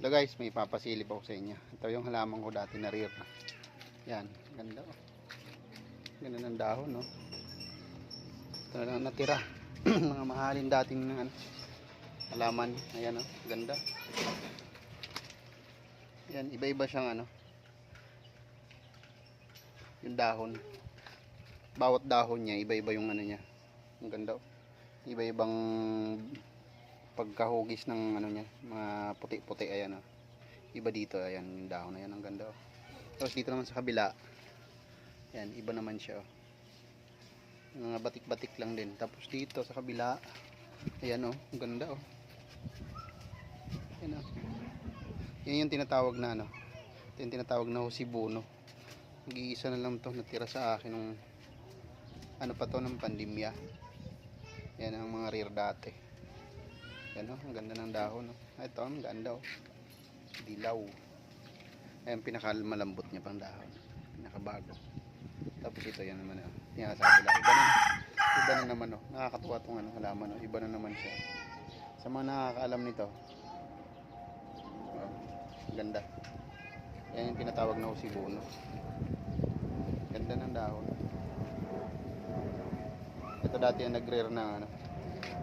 Ito guys, may papasilip ako sa inyo. Ito yung halaman ko dati na rear. Yan, ganda oh. Ganda ng dahon no. Ito na lang natira. Mga mahalin dating ano, halaman. Ayan oh, ganda. Yan, iba-iba siyang ano. Yung dahon. Bawat dahon niya, iba-iba yung ano niya. Ang ganda oh. Iba-ibang pagkahugis ng ano niya, mga puti-puti. Ayan oh. Iba dito, ayan yung dahon, ayan ang ganda oh. Tapos dito naman sa kabila, ayan, iba naman siya oh. Mga batik-batik lang din. Tapos dito sa kabila, ayan oh, ang ganda oh. Ayan oh. Yan yung tinatawag na ano, ito yung tinatawag na Hosibuno. Nag-iisa na lang to natira sa akin nung ano pa to ng pandemya. Yan ang mga rear dati. Yan oh, ang ganda ng dahon oh. Ito ang ganda oh. Dilaw. Ayan, pinakamalambot niya pang dahon. Pinakabago. Tapos ito yan naman oh. Yan sa kabila. Iba na naman oh. Nakakatuwa tong ano, halaman oh. Iba na naman siya. Sa mga nakakaalam nito. Oh, ganda. Yan yung tinatawag na Hosibuno. Ganda ng dahon. Ito dati ang nag-rear na ano,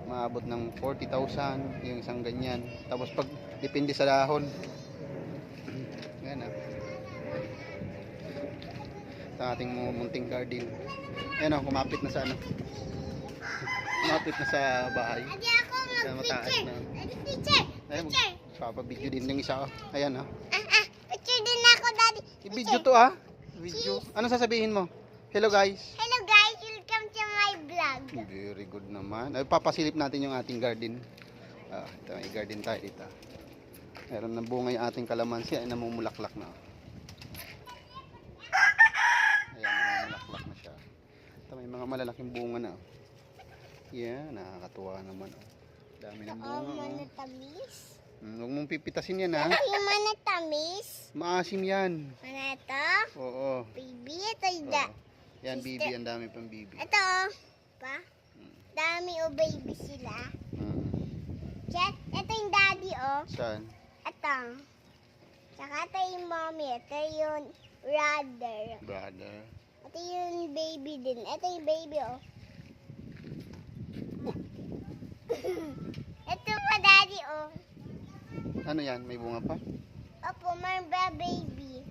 maabot ng 40,000 yung isang ganyan. Tapos pag depende sa dahon. Yan ah. Sa ating munting garden. Ayan oh, kumapit na sa ano. Kumapit na sa bahay. Kaya mataas na. Ayan, papabidyo din yung isa oh. Ayan oh. Picture din ako, Daddy. I-video to ah. Video. Ano sasabihin mo? Hello guys. Hello guys, welcome to my vlog. Very good naman. Ay, papasilip natin yung ating garden. Ito, may garden tayo dito. Meron na bunga yung ating kalamansi ay namumulaklak na. Ayan, namumulaklak na siya. Ito, may mga malalaking bunga na. Yan, nakakatuwa naman. Dami ng bunga. Manatamis. Huwag mong pipitasin yan ha. Yung manatamis. Maasim yan. Ito. Oo. Baby, ito yung Yan, bibi. Ang dami pang bibi. Ito, pa. Dami o baby sila. Check. Ito yung daddy, oh. Saan? Ito. Tsaka ito yung mommy. Ito yung brother. Brother. Ito yung baby din. Ito yung baby, oh. Ito pa, daddy, oh. Ano yan? May bunga pa? Opo, may baby.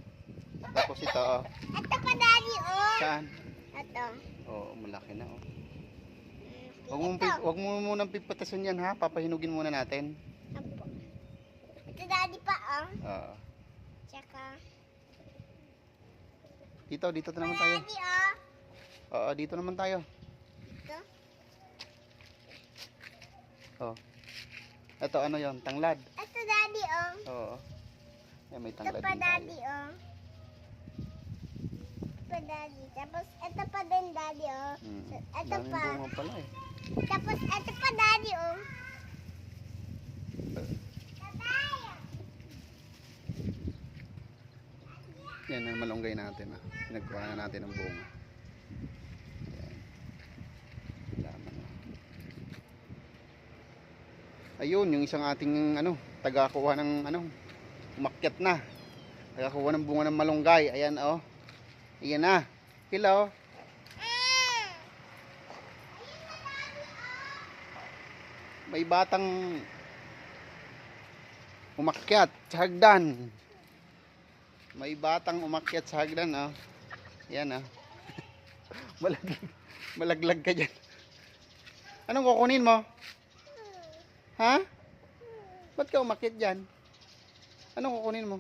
Tapos ito, oh. Ito pa, daddy, oh. Saan? Ito. Oo, malaki na, oh. Huwag mo munang pipatasan yan, ha? Papahinugin muna natin. Opo. Ito, daddy pa, oh. Oo. Tsaka. Dito naman tayo. Daddy, oh. Oo, dito naman tayo. Ito. Oh. Ito, ano yon? Tanglad. Ito, daddy, oh. Oo. Yan, may Ito tanglad pa, din daddy, tayo. oh. Ito pa, daddy. Tapos, ito pa din, daddy, oh. Ito Daming pa. bunga pala, eh. Tapos, ito pa, daddy, oh. Yan ang malunggay natin, ha? Pinagkuha na natin ng bunga. Yan. Laman, ha? Ayun, yung isang ating, ano, tagakuha ng, ano, umakyat na. Tagakuha ng bunga ng malunggay. Ayan, oh. Ayan na. Hello. May batang umakyat sa hagdan. May batang umakyat sa hagdan, oh. Yan, oh. Malaglag ka dyan. Anong kukunin mo? Ha? Ba't ka umakyat dyan? Anong kukunin mo?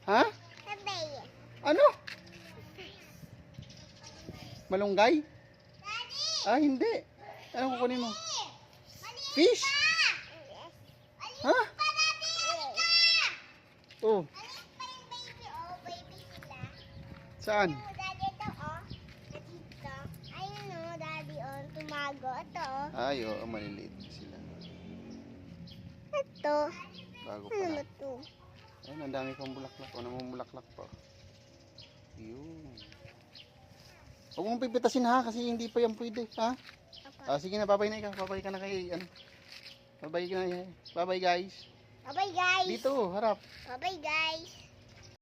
Ha? Ano? Malunggay? Ah, hindi. Anong kukunin mo? Fish? Ha? Oh. Saan? Daddy, ito, oh. Dito. Ayun, oh, daddy, oh. Tumago. Ito, oh. Ay, oo, maliliit sila. Ito. Bago Ano pa ba lang. ito? Ayun, ang dami pang bulaklak. O, namumulaklak pa. Yun. Huwag mong pipitasin ha, kasi hindi pa yan pwede. Ha? Sige na, babay na ikaw. Babay ka na kay, ano. Babay ka na. Babay guys. Bye-bye, guys. Dito, harap. Bye-bye, guys.